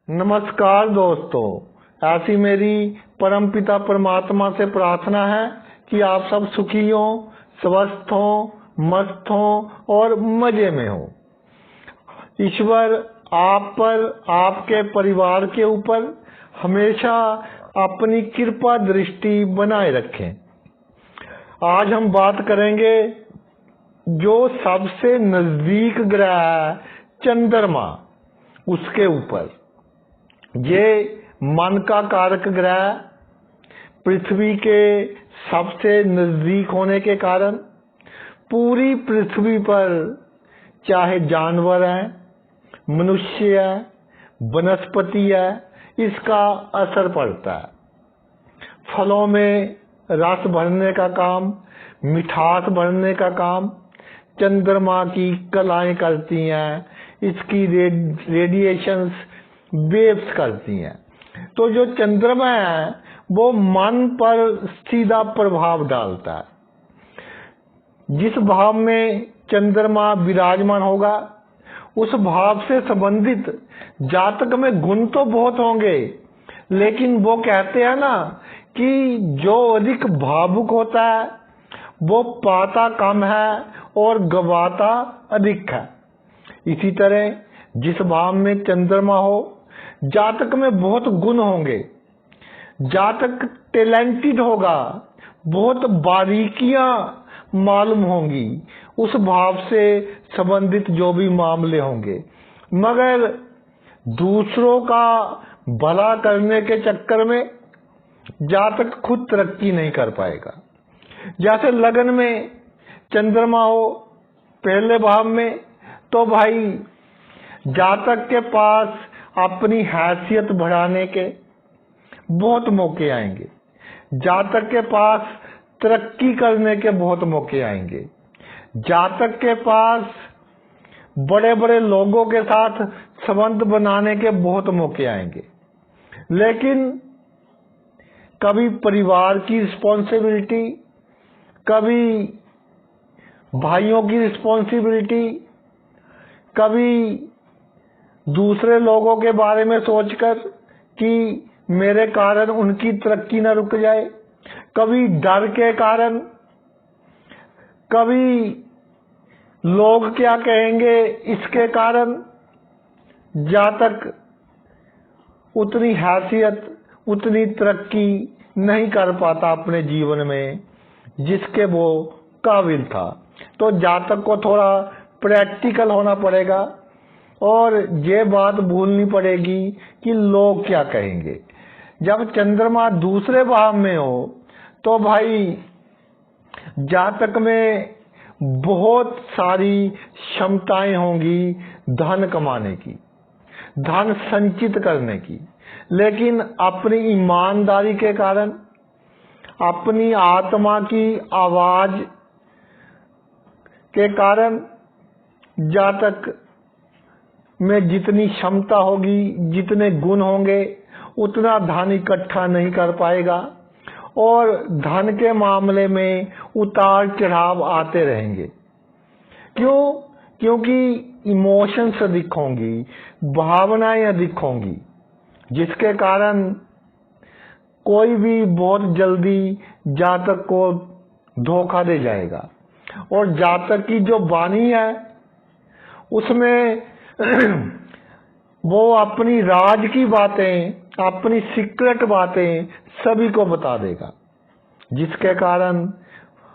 नमस्कार दोस्तों, ऐसी मेरी परमपिता परमात्मा से प्रार्थना है कि आप सब सुखी हो, स्वस्थ हो, मस्त हो और मजे में हो। ईश्वर आप पर, आपके परिवार के ऊपर हमेशा अपनी कृपा दृष्टि बनाए रखें। आज हम बात करेंगे जो सबसे नजदीक ग्रह है चंद्रमा, उसके ऊपर। ये मन का कारक ग्रह पृथ्वी के सबसे नजदीक होने के कारण पूरी पृथ्वी पर चाहे जानवर है, मनुष्य है, वनस्पति है, इसका असर पड़ता है। फलों में रस भरने का काम, मिठास भरने का काम चंद्रमा की कलाएं करती हैं, इसकी रेडिएशंस वेव्स करती हैं। तो जो चंद्रमा है वो मन पर सीधा प्रभाव डालता है। जिस भाव में चंद्रमा विराजमान होगा उस भाव से संबंधित जातक में गुण तो बहुत होंगे, लेकिन वो कहते हैं ना कि जो अधिक भावुक होता है वो पाता कम है और गवाता अधिक है। इसी तरह जिस भाव में चंद्रमा हो जातक में बहुत गुण होंगे, जातक टैलेंटेड होगा, बहुत बारीकियां मालूम होंगी उस भाव से संबंधित जो भी मामले होंगे। मगर दूसरों का भला करने के चक्कर में जातक खुद तरक्की नहीं कर पाएगा। जैसे लगन में चंद्रमा हो पहले भाव में, तो भाई जातक के पास अपनी हैसियत बढ़ाने के बहुत मौके आएंगे, जातक के पास तरक्की करने के बहुत मौके आएंगे, जातक के पास बड़े बड़े लोगों के साथ संबंध बनाने के बहुत मौके आएंगे। लेकिन कभी परिवार की रिस्पॉन्सिबिलिटी, कभी भाइयों की रिस्पॉन्सिबिलिटी, कभी दूसरे लोगों के बारे में सोचकर कि मेरे कारण उनकी तरक्की न रुक जाए, कभी डर के कारण, कभी लोग क्या कहेंगे इसके कारण जातक उतनी हैसियत, उतनी तरक्की नहीं कर पाता अपने जीवन में जिसके वो काबिल था। तो जातक को थोड़ा प्रैक्टिकल होना पड़ेगा और ये बात भूलनी पड़ेगी कि लोग क्या कहेंगे। जब चंद्रमा दूसरे भाव में हो तो भाई जातक में बहुत सारी क्षमताएं होंगी धन कमाने की, धन संचित करने की, लेकिन अपनी ईमानदारी के कारण, अपनी आत्मा की आवाज के कारण जातक में जितनी क्षमता होगी, जितने गुण होंगे, उतना धन इकट्ठा नहीं कर पाएगा और धन के मामले में उतार चढ़ाव आते रहेंगे। क्यों? क्योंकि इमोशंस अधिक होंगी, भावनाएं अधिक होंगी, जिसके कारण कोई भी बहुत जल्दी जातक को धोखा दे जाएगा। और जातक की जो वाणी है उसमें वो अपनी राज की बातें, अपनी सीक्रेट बातें सभी को बता देगा, जिसके कारण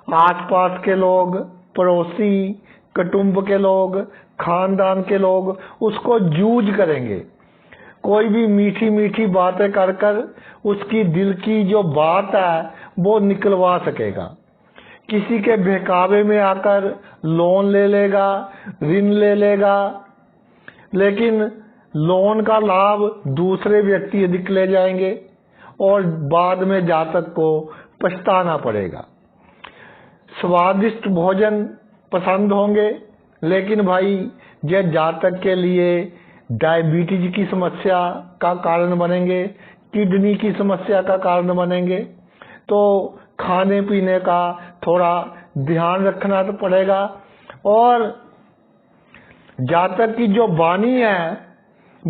आसपास के लोग, पड़ोसी, कुटुंब के लोग, खानदान के लोग उसको जूझ करेंगे। कोई भी मीठी मीठी बातें कर कर उसकी दिल की जो बात है वो निकलवा सकेगा। किसी के बहकावे में आकर लोन ले लेगा, ऋण ले लेगा, लेकिन लोन का लाभ दूसरे व्यक्ति अधिक ले जाएंगे और बाद में जातक को पछताना पड़ेगा। स्वादिष्ट भोजन पसंद होंगे, लेकिन भाई यह जातक के लिए डायबिटीज की समस्या का कारण बनेंगे, किडनी की समस्या का कारण बनेंगे। तो खाने पीने का थोड़ा ध्यान रखना तो पड़ेगा। और जातक की जो वाणी है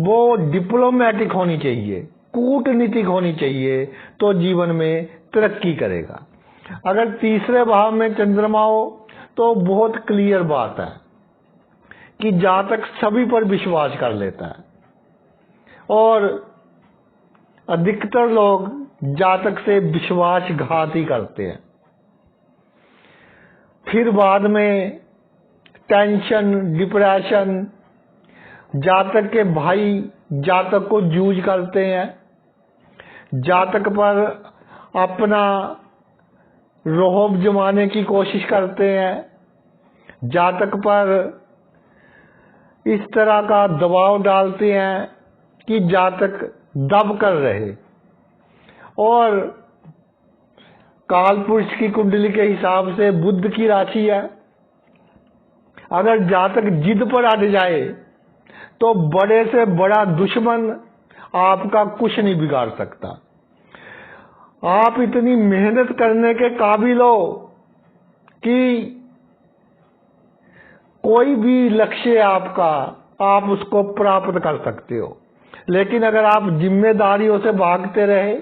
वो डिप्लोमेटिक होनी चाहिए, कूटनीतिक होनी चाहिए, तो जीवन में तरक्की करेगा। अगर तीसरे भाव में चंद्रमा हो तो बहुत क्लियर बात है कि जातक सभी पर विश्वास कर लेता है और अधिकतर लोग जातक से विश्वासघात ही करते हैं। फिर बाद में टेंशन, डिप्रेशन, जातक के भाई जातक को जूझ करते हैं, जातक पर अपना रोहब जमाने की कोशिश करते हैं, जातक पर इस तरह का दबाव डालते हैं कि जातक दब कर रहे। और काल पुरुष की कुंडली के हिसाब से बुध की राशि है, अगर जातक जिद पर अड़ जाए तो बड़े से बड़ा दुश्मन आपका कुछ नहीं बिगाड़ सकता। आप इतनी मेहनत करने के काबिल हो कि कोई भी लक्ष्य आपका, आप उसको प्राप्त कर सकते हो। लेकिन अगर आप जिम्मेदारियों से भागते रहे,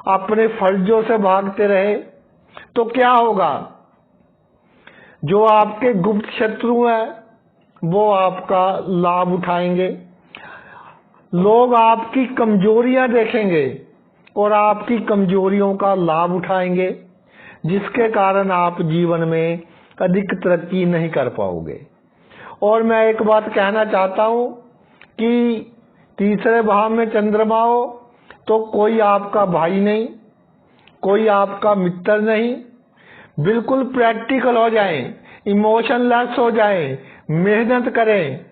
अपने फर्जों से भागते रहे, तो क्या होगा? जो आपके गुप्त शत्रु हैं वो आपका लाभ उठाएंगे। लोग आपकी कमजोरियां देखेंगे और आपकी कमजोरियों का लाभ उठाएंगे, जिसके कारण आप जीवन में अधिक तरक्की नहीं कर पाओगे। और मैं एक बात कहना चाहता हूं कि तीसरे भाव में चंद्रमा हो तो कोई आपका भाई नहीं, कोई आपका मित्र नहीं। बिल्कुल प्रैक्टिकल हो जाएं, इमोशनलेस हो जाएं, मेहनत करें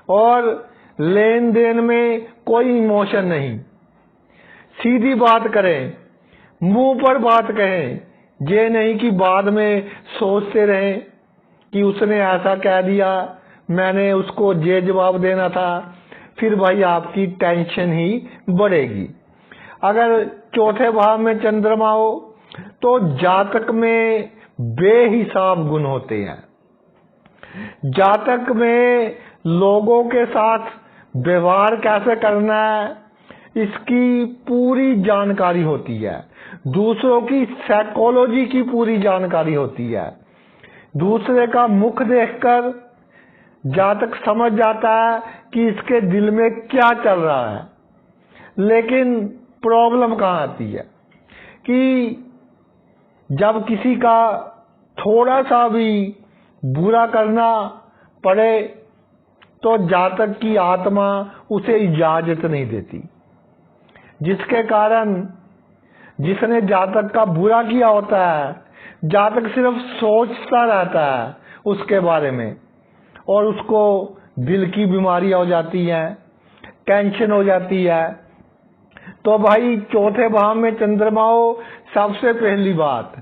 और लेन देन में कोई इमोशन नहीं। सीधी बात करें, मुंह पर बात कहें, ये नहीं कि बाद में सोचते रहें कि उसने ऐसा कह दिया, मैंने उसको ये जवाब देना था। फिर भाई आपकी टेंशन ही बढ़ेगी। अगर चौथे भाव में चंद्रमा हो तो जातक में बेहिसाब गुण होते हैं। जातक में लोगों के साथ व्यवहार कैसे करना है इसकी पूरी जानकारी होती है। दूसरों की साइकोलॉजी की पूरी जानकारी होती है। दूसरे का मुख देखकर जातक समझ जाता है कि इसके दिल में क्या चल रहा है। लेकिन प्रॉब्लम कहाँ आती है कि जब किसी का थोड़ा सा भी बुरा करना पड़े तो जातक की आत्मा उसे इजाजत नहीं देती, जिसके कारण जिसने जातक का बुरा किया होता है जातक सिर्फ सोचता रहता है उसके बारे में और उसको दिल की बीमारियां हो जाती हैं, टेंशन हो जाती है। तो भाई चौथे भाव में चंद्रमा हो, सबसे पहली बात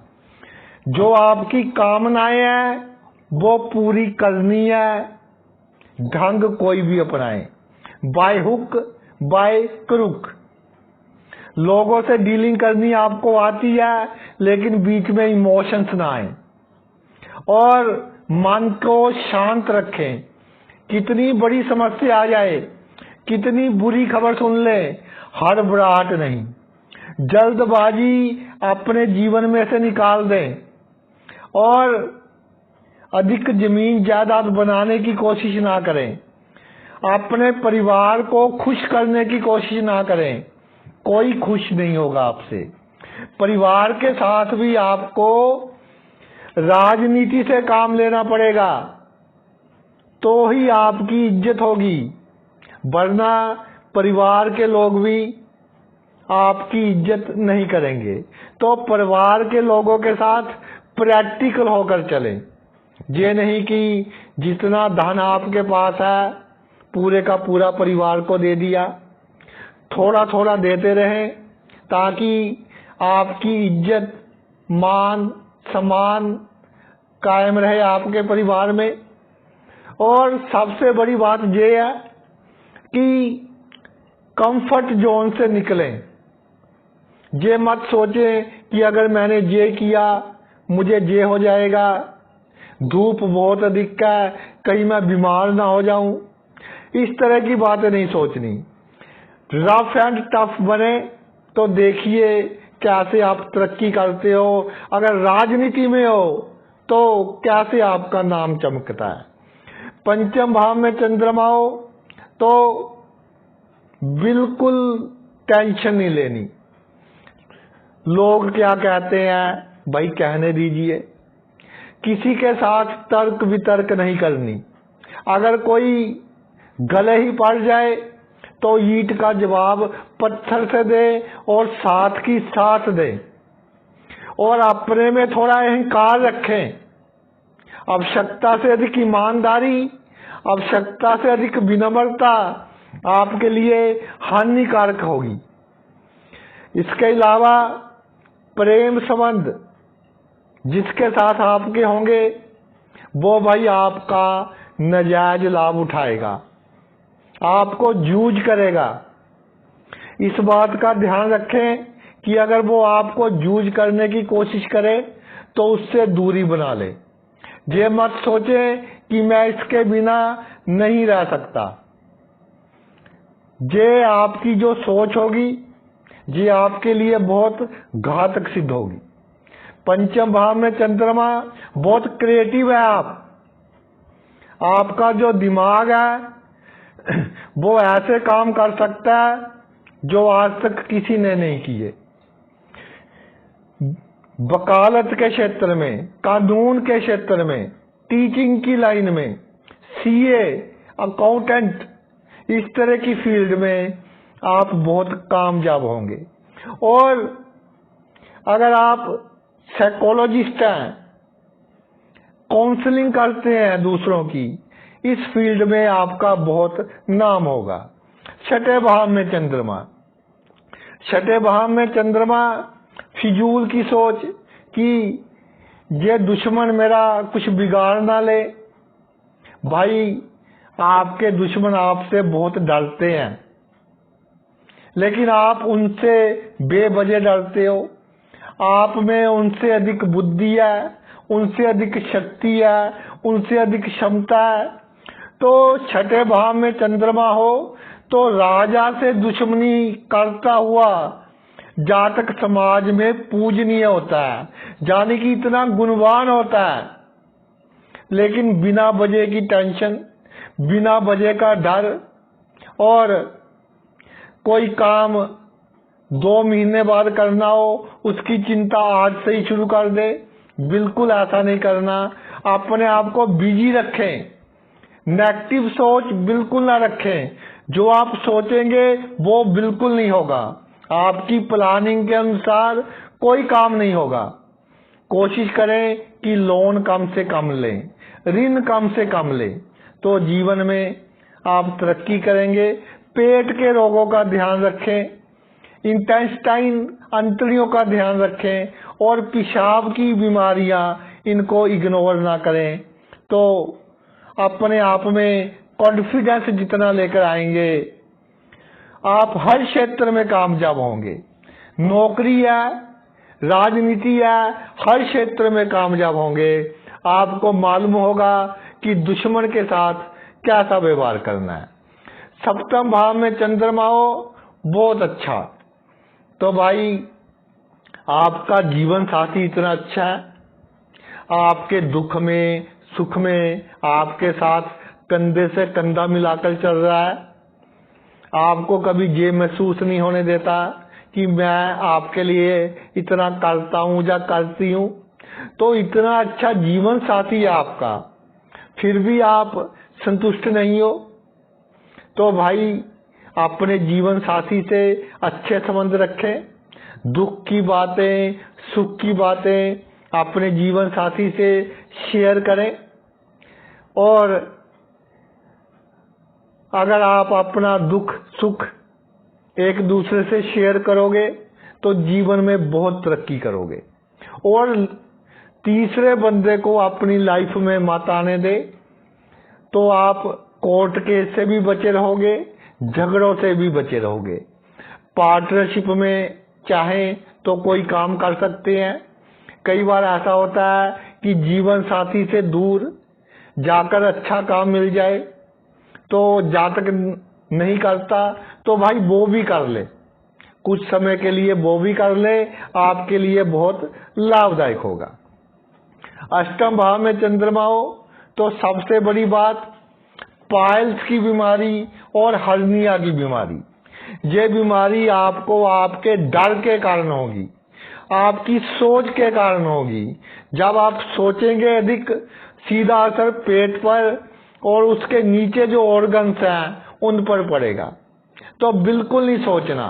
जो आपकी कामनाएं हैं वो पूरी करनी है। ढंग कोई भी अपनाए, बाय हुक बाय क्रुक। लोगों से डीलिंग करनी आपको आती है, लेकिन बीच में इमोशंस ना आए और मन को शांत रखें। कितनी बड़ी समस्या आ जाए, कितनी बुरी खबर सुन ले, हड़बड़ाहट नहीं, जल्दबाजी अपने जीवन में से निकाल दें और अधिक जमीन जायदाद बनाने की कोशिश ना करें। अपने परिवार को खुश करने की कोशिश ना करें, कोई खुश नहीं होगा आपसे। परिवार के साथ भी आपको राजनीति से काम लेना पड़ेगा तो ही आपकी इज्जत होगी, वरना परिवार के लोग भी आपकी इज्जत नहीं करेंगे। तो परिवार के लोगों के साथ प्रैक्टिकल होकर चलें। ये नहीं कि जितना धन आपके पास है पूरे का पूरा परिवार को दे दिया। थोड़ा थोड़ा देते रहें ताकि आपकी इज्जत, मान, सम्मान कायम रहे आपके परिवार में। और सबसे बड़ी बात यह है कि कंफर्ट जोन से निकलें। ये मत सोचें कि अगर मैंने ये किया मुझे ये हो जाएगा, धूप बहुत अधिक है, कहीं मैं बीमार ना हो जाऊं। इस तरह की बातें नहीं सोचनी। रफ एंड टफ बने तो देखिए कैसे आप तरक्की करते हो। अगर राजनीति में हो तो कैसे आपका नाम चमकता है। पंचम भाव में चंद्रमा हो तो बिल्कुल टेंशन नहीं लेनी। लोग क्या कहते हैं भाई कहने दीजिए। किसी के साथ तर्क वितर्क नहीं करनी। अगर कोई गले ही पड़ जाए तो ईंट का जवाब पत्थर से दे और साथ की साथ दे। और अपने में थोड़ा अहंकार रखें। आवश्यकता से अधिक ईमानदारी, आवश्यकता से अधिक विनम्रता आपके लिए हानिकारक होगी। इसके अलावा प्रेम संबंध जिसके साथ आपके होंगे वो भाई आपका नाजायज लाभ उठाएगा, आपको जूझ करेगा। इस बात का ध्यान रखें कि अगर वो आपको जूझ करने की कोशिश करे तो उससे दूरी बना ले। ये मत सोचें कि मैं इसके बिना नहीं रह सकता। ये आपकी जो सोच होगी ये आपके लिए बहुत घातक सिद्ध होगी। पंचम भाव में चंद्रमा बहुत क्रिएटिव है। आपका जो दिमाग है वो ऐसे काम कर सकता है जो आज तक किसी ने नहीं किए। वकालत के क्षेत्र में, कानून के क्षेत्र में, टीचिंग की लाइन में, सीए, अकाउंटेंट, इस तरह की फील्ड में आप बहुत कामयाब होंगे। और अगर आप साइकोलॉजिस्ट हैं, काउंसलिंग करते हैं दूसरों की, इस फील्ड में आपका बहुत नाम होगा। छठे भाव में चंद्रमा। छठे भाव में चंद्रमा फिजूल की सोच कि ये दुश्मन मेरा कुछ बिगाड़ ना ले। भाई आपके दुश्मन आपसे बहुत डरते हैं लेकिन आप उनसे बेवजह डरते हो। आप में उनसे अधिक बुद्धि है, उनसे अधिक शक्ति है, उनसे अधिक क्षमता है। तो छठे भाव में चंद्रमा हो तो राजा से दुश्मनी करता हुआ जातक समाज में पूजनीय होता है, यानी कि इतना गुणवान होता है। लेकिन बिना वजह की टेंशन, बिना वजह का डर, और कोई काम 2 महीने बाद करना हो उसकी चिंता आज से ही शुरू कर दे। बिल्कुल ऐसा नहीं करना। अपने आप को बिजी रखें, नेगेटिव सोच बिल्कुल ना रखें। जो आप सोचेंगे वो बिल्कुल नहीं होगा। आपकी प्लानिंग के अनुसार कोई काम नहीं होगा। कोशिश करें कि लोन कम से कम लें, ऋण कम से कम लें, तो जीवन में आप तरक्की करेंगे। पेट के रोगों का ध्यान रखें, इंटेस्टाइन अंतड़ियों का ध्यान रखें और पेशाब की बीमारियां इनको इग्नोर ना करें। तो अपने आप में कॉन्फिडेंस जितना लेकर आएंगे आप हर क्षेत्र में कामयाब होंगे। नौकरी है, राजनीति है, हर क्षेत्र में कामयाब होंगे। आपको मालूम होगा कि दुश्मन के साथ कैसा व्यवहार करना है। सप्तम भाव में चंद्रमा हो बहुत अच्छा। तो भाई आपका जीवन साथी इतना अच्छा है, आपके दुख में सुख में आपके साथ कंधे से कंधा मिलाकर चल रहा है। आपको कभी ये महसूस नहीं होने देता कि मैं आपके लिए इतना करता हूं या करती हूं। तो इतना अच्छा जीवन साथी है आपका, फिर भी आप संतुष्ट नहीं हो। तो भाई अपने जीवन साथी से अच्छे संबंध रखें। दुख की बातें, सुख की बातें अपने जीवन साथी से शेयर करें। और अगर आप अपना दुख सुख एक दूसरे से शेयर करोगे तो जीवन में बहुत तरक्की करोगे। और तीसरे बंदे को अपनी लाइफ में मत आने दे, तो आप कोर्ट केस से भी बचे रहोगे, झगड़ों से भी बचे रहोगे। पार्टनरशिप में चाहें तो कोई काम कर सकते हैं। कई बार ऐसा होता है कि जीवन साथी से दूर जाकर अच्छा काम मिल जाए तो जातक नहीं करता तो भाई वो भी कर ले, कुछ समय के लिए वो भी कर ले, आपके लिए बहुत लाभदायक होगा। अष्टम भाव में चंद्रमा हो तो सबसे बड़ी बात पाइल्स की बीमारी और हर्निया की बीमारी, ये बीमारी आपको आपके डर के कारण होगी, आपकी सोच के कारण होगी। जब आप सोचेंगे अधिक, सीधा असर पेट पर और उसके नीचे जो ऑर्गन्स हैं उन पर पड़ेगा। तो बिल्कुल नहीं सोचना,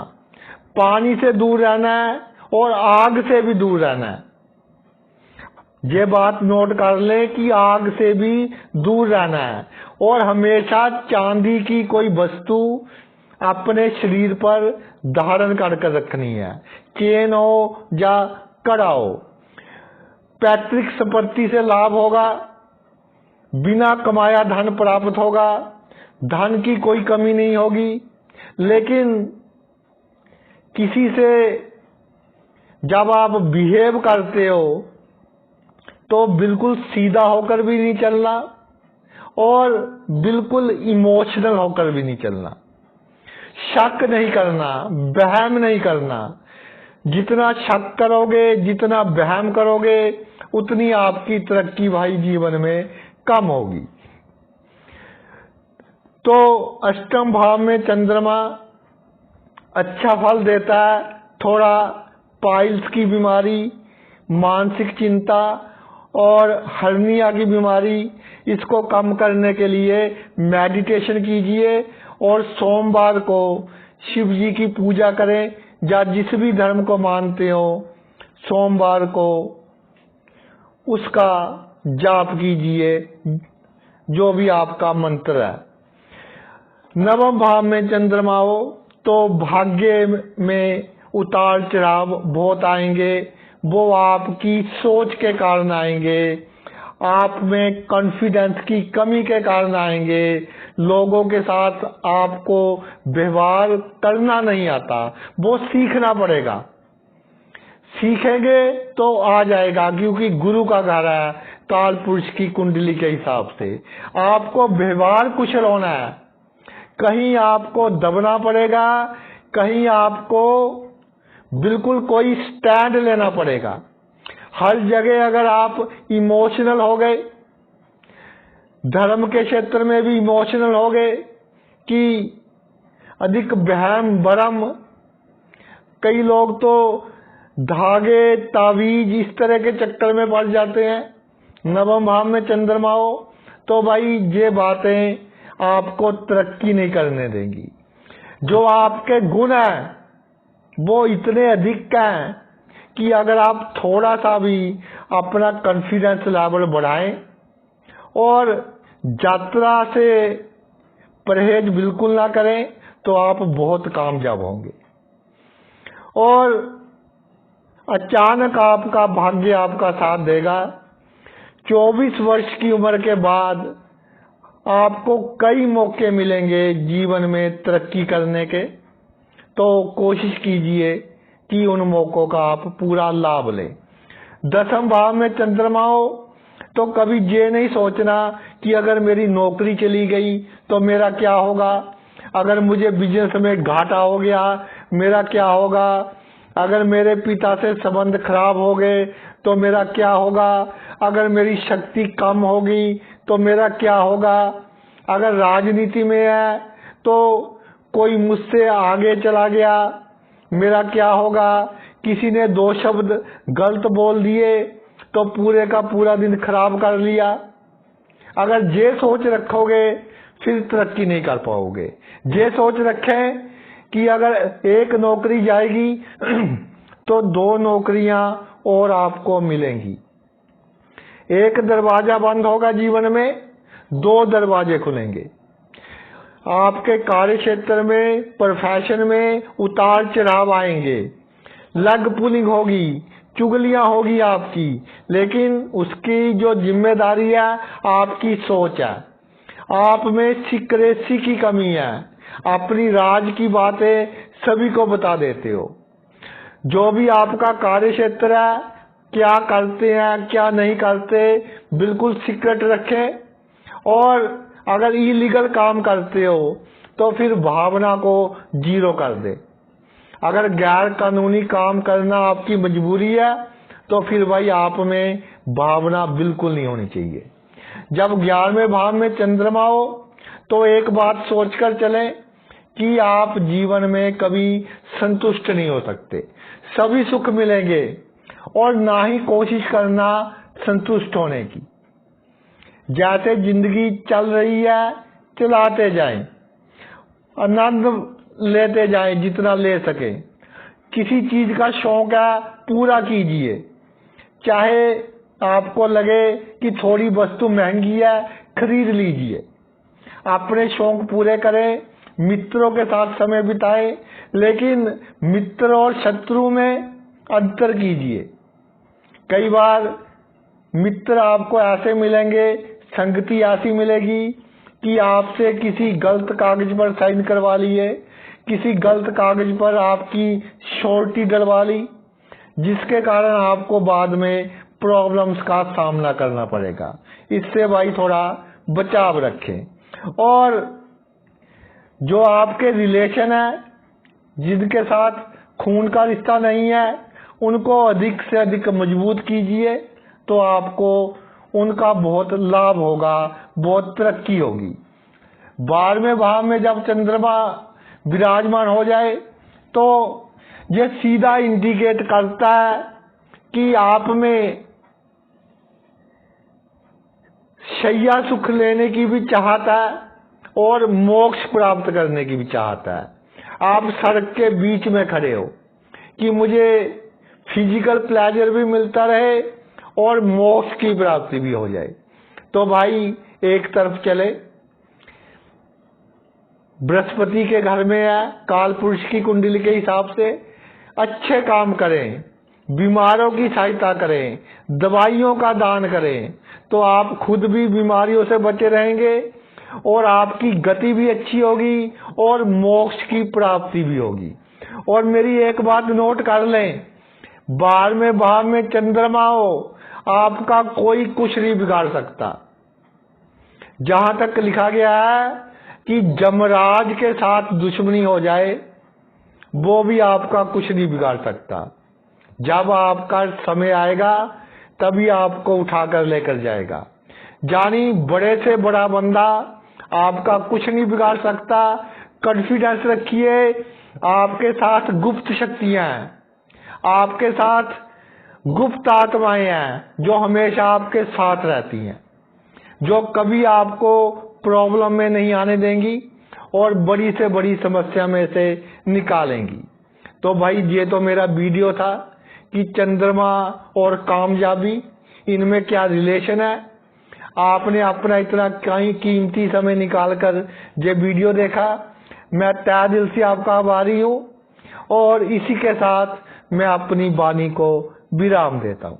पानी से दूर रहना है और आग से भी दूर रहना है। ये बात नोट कर ले कि आग से भी दूर रहना है और हमेशा चांदी की कोई वस्तु अपने शरीर पर धारण करके रखनी है, चेन हो या कड़ा हो। पैतृक संपत्ति से लाभ होगा, बिना कमाया धन प्राप्त होगा, धन की कोई कमी नहीं होगी। लेकिन किसी से जब आप बिहेव करते हो तो बिल्कुल सीधा होकर भी नहीं चलना और बिल्कुल इमोशनल होकर भी नहीं चलना। शक नहीं करना, वहम नहीं करना। जितना शक करोगे, जितना वहम करोगे, उतनी आपकी तरक्की भाई जीवन में कम होगी। तो अष्टम भाव में चंद्रमा अच्छा फल देता है। थोड़ा पाइल्स की बीमारी, मानसिक चिंता और हर्निया की बीमारी, इसको कम करने के लिए मेडिटेशन कीजिए और सोमवार को शिव जी की पूजा करें या जिस भी धर्म को मानते हो सोमवार को उसका जाप कीजिए, जो भी आपका मंत्र है। नवम भाव में चंद्रमा हो तो भाग्य में उतार चढ़ाव बहुत आएंगे, वो आपकी सोच के कारण आएंगे, आप में कॉन्फिडेंस की कमी के कारण आएंगे। लोगों के साथ आपको व्यवहार करना नहीं आता, वो सीखना पड़ेगा। सीखेंगे तो आ जाएगा, क्योंकि गुरु का घर है काल पुरुष की कुंडली के हिसाब से। आपको व्यवहार कुशल होना है, कहीं आपको दबना पड़ेगा, कहीं आपको बिल्कुल कोई स्टैंड लेना पड़ेगा। हर जगह अगर आप इमोशनल हो गए, धर्म के क्षेत्र में भी इमोशनल हो गए कि अधिक वहम भरम, कई लोग तो धागे तावीज इस तरह के चक्कर में पड़ जाते हैं। नवम भाव में चंद्रमा हो तो भाई ये बातें आपको तरक्की नहीं करने देंगी। जो आपके गुण हैं वो इतने अधिक हैं कि अगर आप थोड़ा सा भी अपना कॉन्फिडेंस लेवल बढ़ाएं और यात्रा से परहेज बिल्कुल ना करें तो आप बहुत कामयाब होंगे। और अचानक आपका भाग्य आपका साथ देगा। 24 वर्ष की उम्र के बाद आपको कई मौके मिलेंगे जीवन में तरक्की करने के, तो कोशिश कीजिए कि उन मौकों का आप पूरा लाभ लें। दसम भाव में चंद्रमा हो तो कभी ये नहीं सोचना कि अगर मेरी नौकरी चली गई तो मेरा क्या होगा, अगर मुझे बिजनेस में घाटा हो गया मेरा क्या होगा, अगर मेरे पिता से संबंध खराब हो गए तो मेरा क्या होगा, अगर मेरी शक्ति कम होगी तो मेरा क्या होगा, अगर राजनीति में है तो कोई मुझसे आगे चला गया मेरा क्या होगा, किसी ने 2 शब्द गलत बोल दिए तो पूरे का पूरा दिन खराब कर लिया। अगर ये सोच रखोगे फिर तरक्की नहीं कर पाओगे। ये सोच रखें कि अगर एक नौकरी जाएगी तो 2 नौकरियां और आपको मिलेंगी। एक दरवाजा बंद होगा जीवन में, 2 दरवाजे खुलेंगे। आपके कार्य क्षेत्र में, प्रोफेशन में उतार चढ़ाव आएंगे, लग पुलिंग होगी, चुगलियां होगी आपकी, लेकिन उसकी जो जिम्मेदारी है आपकी सोच है। आप में सीक्रेसी की कमी है, अपनी राज की बातें सभी को बता देते हो। जो भी आपका कार्य क्षेत्र है, क्या करते हैं क्या नहीं करते, बिल्कुल सीक्रेट रखें। और अगर इलीगल काम करते हो तो फिर भावना को जीरो कर दे। अगर गैर कानूनी काम करना आपकी मजबूरी है तो फिर भाई आप में भावना बिल्कुल नहीं होनी चाहिए। जब 11वें भाव में चंद्रमा हो तो एक बात सोचकर चलें कि आप जीवन में कभी संतुष्ट नहीं हो सकते। सभी सुख मिलेंगे और ना ही कोशिश करना संतुष्ट होने की। जैसे जिंदगी चल रही है चलाते जाएं, आनंद लेते जाएं जितना ले सके। किसी चीज का शौक है पूरा कीजिए, चाहे आपको लगे कि थोड़ी वस्तु महंगी है खरीद लीजिए। अपने शौक पूरे करें, मित्रों के साथ समय बिताएं, लेकिन मित्र और शत्रु में अंतर कीजिए। कई बार मित्र आपको ऐसे मिलेंगे, संगति ऐसी मिलेगी कि आपसे किसी गलत कागज पर साइन करवा लिए, किसी गलत कागज पर आपकी श्योरिटी डलवा ली, जिसके कारण आपको बाद में प्रॉब्लम्स का सामना करना पड़ेगा। इससे भाई थोड़ा बचाव रखें। और जो आपके रिलेशन है, जिनके साथ खून का रिश्ता नहीं है, उनको अधिक से अधिक मजबूत कीजिए, तो आपको उनका बहुत लाभ होगा, बहुत तरक्की होगी। 12वें भाव में जब चंद्रमा विराजमान हो जाए तो यह सीधा इंडिकेट करता है कि आप में शैया सुख लेने की भी चाहत है और मोक्ष प्राप्त करने की भी चाहत है। आप सड़क के बीच में खड़े हो कि मुझे फिजिकल प्लेजर भी मिलता रहे और मोक्ष की प्राप्ति भी हो जाए। तो भाई एक तरफ चले, बृहस्पति के घर में है, काल पुरुष की कुंडली के हिसाब से अच्छे काम करें, बीमारों की सहायता करें, दवाइयों का दान करें, तो आप खुद भी बीमारियों से बचे रहेंगे और आपकी गति भी अच्छी होगी और मोक्ष की प्राप्ति भी होगी। और मेरी एक बात नोट कर लें, 12वें भाव में चंद्रमा हो, आपका कोई कुछ नहीं बिगाड़ सकता। जहां तक लिखा गया है कि जमराज के साथ दुश्मनी हो जाए, वो भी आपका कुछ नहीं बिगाड़ सकता। जब आपका समय आएगा तभी आपको उठाकर लेकर जाएगा। जानी बड़े से बड़ा बंदा आपका कुछ नहीं बिगाड़ सकता। कॉन्फिडेंस रखिए, आपके साथ गुप्त शक्तियां हैं, आपके साथ गुप्त आत्माएं हैं जो हमेशा आपके साथ रहती हैं, जो कभी आपको प्रॉब्लम में नहीं आने देंगी और बड़ी से बड़ी समस्या में से निकालेंगी। तो भाई ये तो मेरा वीडियो था कि चंद्रमा और कामयाबी, इनमें क्या रिलेशन है। आपने अपना इतना कहीं कीमती समय निकालकर ये वीडियो देखा, मैं तहे दिल से आपका आभारी हूँ। और इसी के साथ मैं अपनी वाणी को विराम देता हूँ।